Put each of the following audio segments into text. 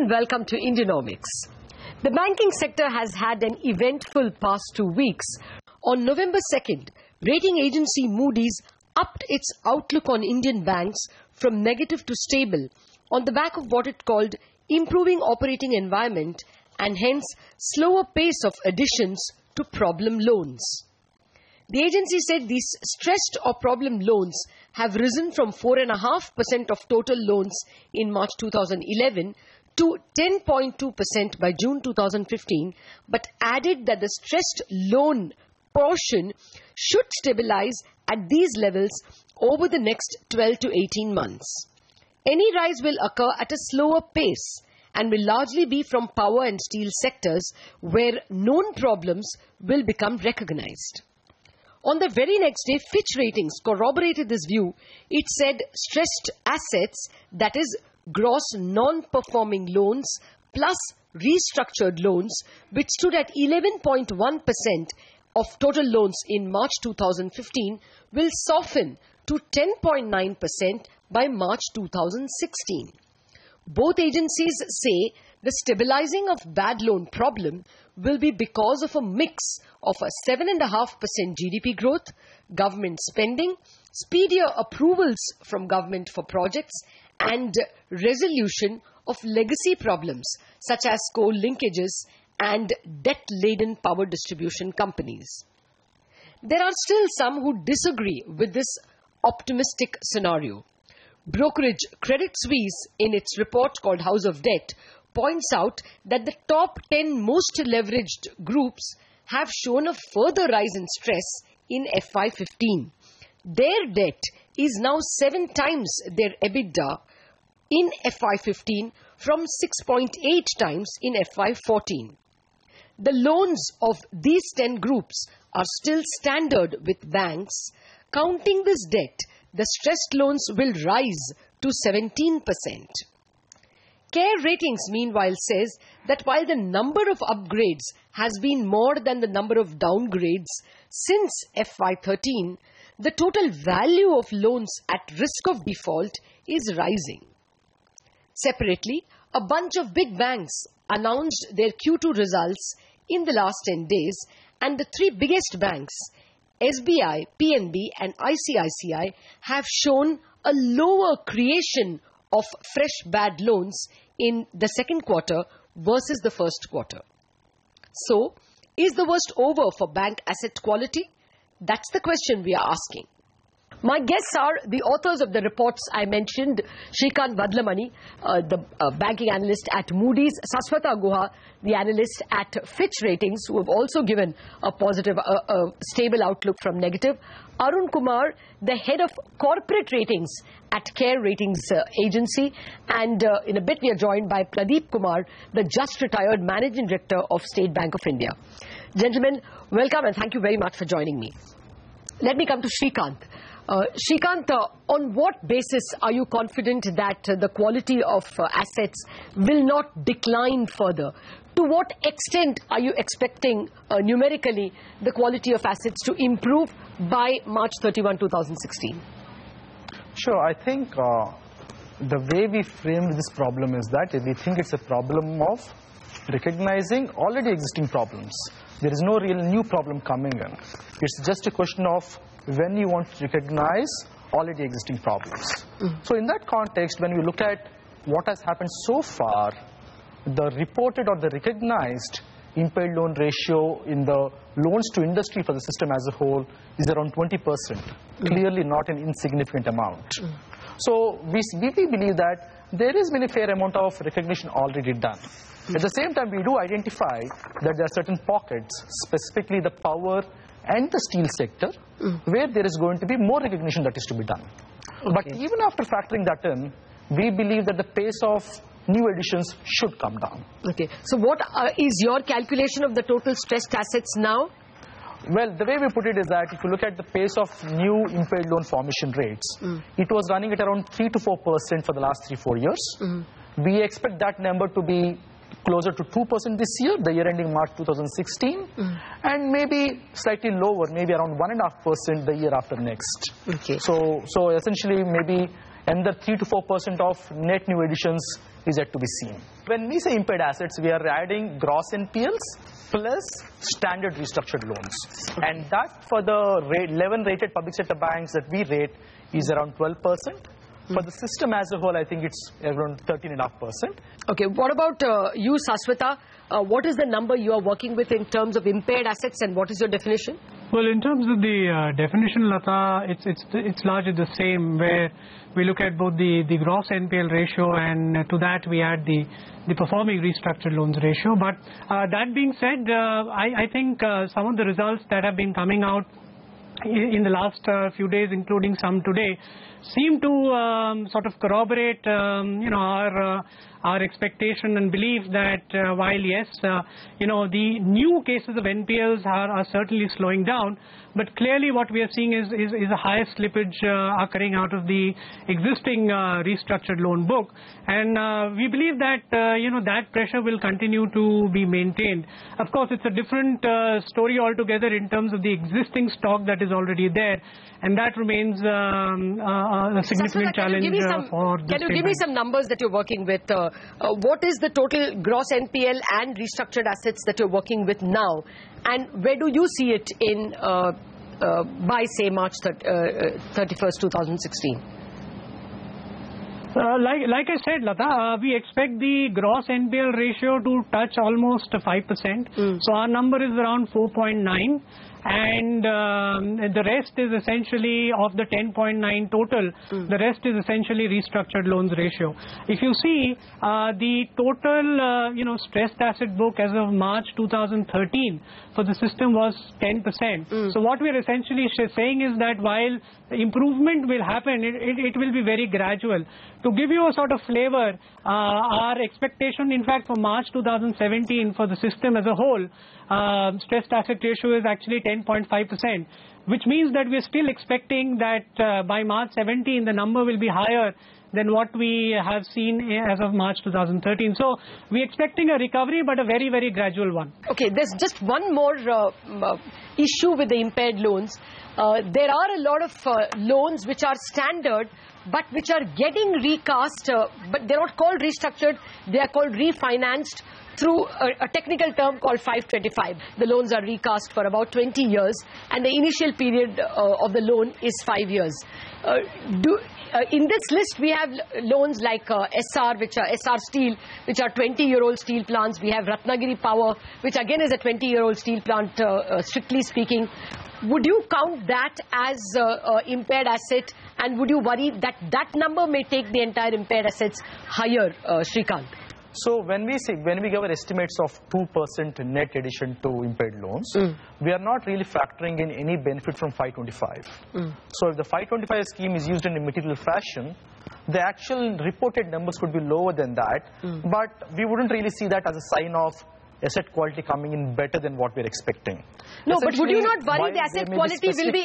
and welcome to Indianomics. The banking sector has had an eventful past 2 weeks. On November 2nd, rating agency Moody's upped its outlook on Indian banks from negative to stable on the back of what it called improving operating environment and hence slower pace of additions to problem loans. The agency said these stressed or problem loans have risen from 4.5% of total loans in March 2011 to 10.2% by June 2015, but added that the stressed loan portion should stabilize at these levels over the next 12 to 18 months. Any rise will occur at a slower pace and will largely be from power and steel sectors where known problems will become recognized. On the very next day, Fitch Ratings corroborated this view. It said stressed assets, that is, gross non-performing loans plus restructured loans, which stood at 11.1% of total loans in March 2015, will soften to 10.9% by March 2016. Both agencies say the stabilizing of bad loan problem will be because of a mix of a 7.5% GDP growth, government spending, speedier approvals from government for projects, and resolution of legacy problems such as coal linkages and debt-laden power distribution companies. There are still some who disagree with this optimistic scenario. Brokerage Credit Suisse, in its report called House of Debt, points out that the top 10 most leveraged groups have shown a further rise in stress in FY15. Their debt is now 7 times their EBITDA in FY15 from 6.8 times in FY14. The loans of these 10 groups are still standard with banks. Counting this debt, the stressed loans will rise to 17%. CARE Ratings, meanwhile, says that while the number of upgrades has been more than the number of downgrades since FY13, the total value of loans at risk of default is rising. Separately, a bunch of big banks announced their Q2 results in the last 10 days, and the 3 biggest banks, SBI, PNB and ICICI, have shown a lower creation of fresh bad loans in the second quarter versus the first quarter. So, is the worst over for bank asset quality? That's the question we are asking. My guests are the authors of the reports I mentioned, Shrikant Vadlamani, the banking analyst at Moody's, Saswata Guha, the analyst at Fitch Ratings, who have also given a positive, stable outlook from negative, Arun Kumar, the head of corporate ratings at CARE Ratings Agency, and in a bit we are joined by Pradeep Kumar, the just retired Managing Director of State Bank of India. Gentlemen, welcome and thank you very much for joining me. Let me come to Shrikant. Shrikant, on what basis are you confident that the quality of assets will not decline further? To what extent are you expecting numerically the quality of assets to improve by March 31, 2016? Sure. I think the way we frame this problem is that we think it's a problem of recognizing already existing problems. There is no real new problem coming in. It's just a question of when you want to recognize already existing problems. So in that context, when we look at what has happened so far, the reported or the recognized impaired loan ratio in the loans to industry for the system as a whole is around 20%, clearly not an insignificant amount. So we believe that there has been a fair amount of recognition already done. At the same time, we do identify that there are certain pockets, specifically the power and the steel sector, where there is going to be more recognition that is to be done. Okay. But even after factoring that in, we believe that the pace of new additions should come down. Okay. So what is your calculation of the total stressed assets now? Well, the way we put it is that if you look at the pace of new impaired loan formation rates, it was running at around 3 to 4% for the last 3-4 years. We expect that number to be closer to 2% this year, the year ending March 2016, and maybe slightly lower, maybe around 1.5% the year after next. Okay. So essentially maybe another 3 to 4% of net new additions is yet to be seen. When we say impaired assets, we are adding gross NPLs plus standard restructured loans. And that for the 11 rated public sector banks that we rate is around 12%. For the system as a whole, I think it's around 13.5%. Okay, what about you, Saswata? What is the number you are working with in terms of impaired assets, and what is your definition? Well, in terms of the definition, Lata, it's largely the same, where we look at both the gross NPL ratio, and to that we add the performing restructured loans ratio. But that being said, I think some of the results that have been coming out in the last few days, including some today, seem to sort of corroborate our expectation and belief that while yes, the new cases of NPLs are certainly slowing down, but clearly what we are seeing is a higher slippage occurring out of the existing restructured loan book, and we believe that that pressure will continue to be maintained. Of course, it's a different story altogether in terms of the existing stock that is already there, and that remains a significant challenge for the Can you give me some numbers that you're working with? What is the total gross NPL and restructured assets that you're working with now, and where do you see it in by say March 31st, 2016? Like I said, Lata, we expect the gross NPL ratio to touch almost 5%. So our number is around 4.9. And the rest is essentially of the 10.9 total. The rest is essentially restructured loans ratio. If you see the total, stressed asset book as of March 2013 for the system was 10%. So what we are essentially saying is that while improvement will happen, it will be very gradual. To give you a sort of flavor, our expectation, in fact, for March 2017 for the system as a whole, stressed asset ratio is actually 10.5%, which means that we are still expecting that by March 17 the number will be higher than what we have seen as of March 2013. So we are expecting a recovery, but a very, very gradual one. Okay, there's just one more issue with the impaired loans. There are a lot of loans which are standard, but which are getting recast, but they're not called restructured, they are called refinanced through a technical term called 525. The loans are recast for about 20 years, and the initial period of the loan is 5 years. In this list, we have loans like SR, which are SR Steel, which are 20-year-old steel plants. We have Ratnagiri Power, which again is a 20-year-old steel plant, strictly speaking. Would you count that as impaired asset, and would you worry that that number may take the entire impaired assets higher, Srikanth? So when we give our estimates of 2% net addition to impaired loans, we are not really factoring in any benefit from 525. So if the 525 scheme is used in a material fashion, the actual reported numbers could be lower than that, but we wouldn't really see that as a sign of asset quality coming in better than what we're expecting. No, but would you not worry the asset quality will be...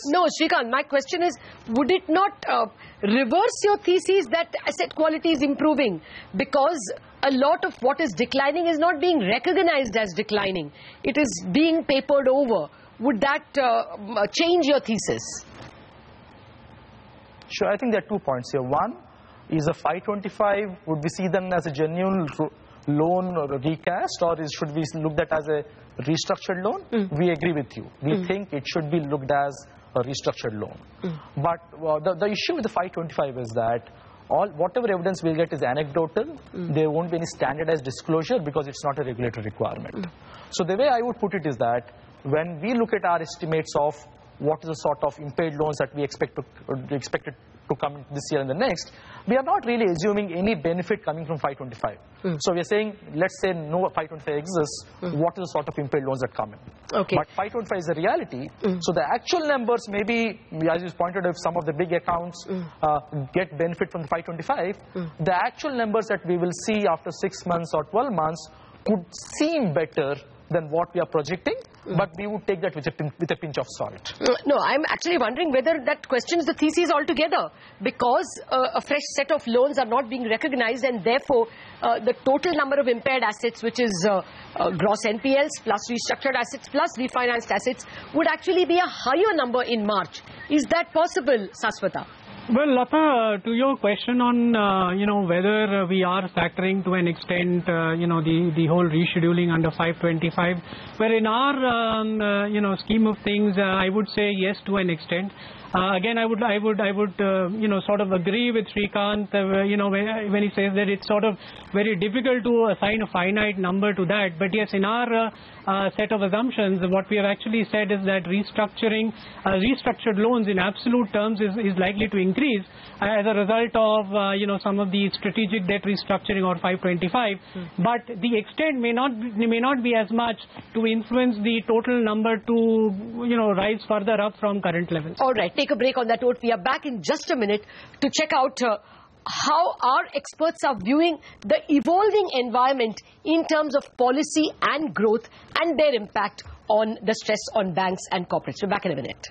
No, Srikanth, my question is, would it not reverse your thesis that asset quality is improving? Because a lot of what is declining is not being recognized as declining. It is being papered over. Would that change your thesis? Sure, I think there are 2 points here. One is a 525, would we see them as a genuine loan or a recast, or should we look at as a restructured loan? We agree with you. We think it should be looked as a restructured loan. But the issue with the 525 is that whatever evidence we'll get is anecdotal. There won't be any standardized disclosure because it's not a regulatory requirement. So the way I would put it is that when we look at our estimates of what is the sort of impaired loans that we expected to come this year and the next, we are not really assuming any benefit coming from 525. So we are saying, let's say no 525 exists, what is the sort of impaired loans that come in? Okay. But 525 is a reality. So the actual numbers, maybe, as you pointed out, if some of the big accounts get benefit from the 525, the actual numbers that we will see after 6 months or 12 months could seem better than what we are projecting, but we would take that with a pinch of salt. No, I'm actually wondering whether that questions the thesis altogether, because a fresh set of loans are not being recognized, and therefore the total number of impaired assets, which is gross NPLs plus restructured assets plus refinanced assets, would actually be a higher number in March. Is that possible, Saswata? Well, Lata, to your question on whether we are factoring to an extent the whole rescheduling under 525, well, in our scheme of things, I would say yes to an extent. Again, I would sort of agree with Srikanth when he says that it's sort of very difficult to assign a finite number to that. But yes, in our set of assumptions, what we have actually said is that restructured loans in absolute terms is likely to increase as a result of some of the strategic debt restructuring or 525. But the extent may not be as much to influence the total number to rise further up from current levels. All right. Take a break on that note. We are back in just a minute to check out how our experts are viewing the evolving environment in terms of policy and growth and their impact on the stress on banks and corporates. We're back in a minute.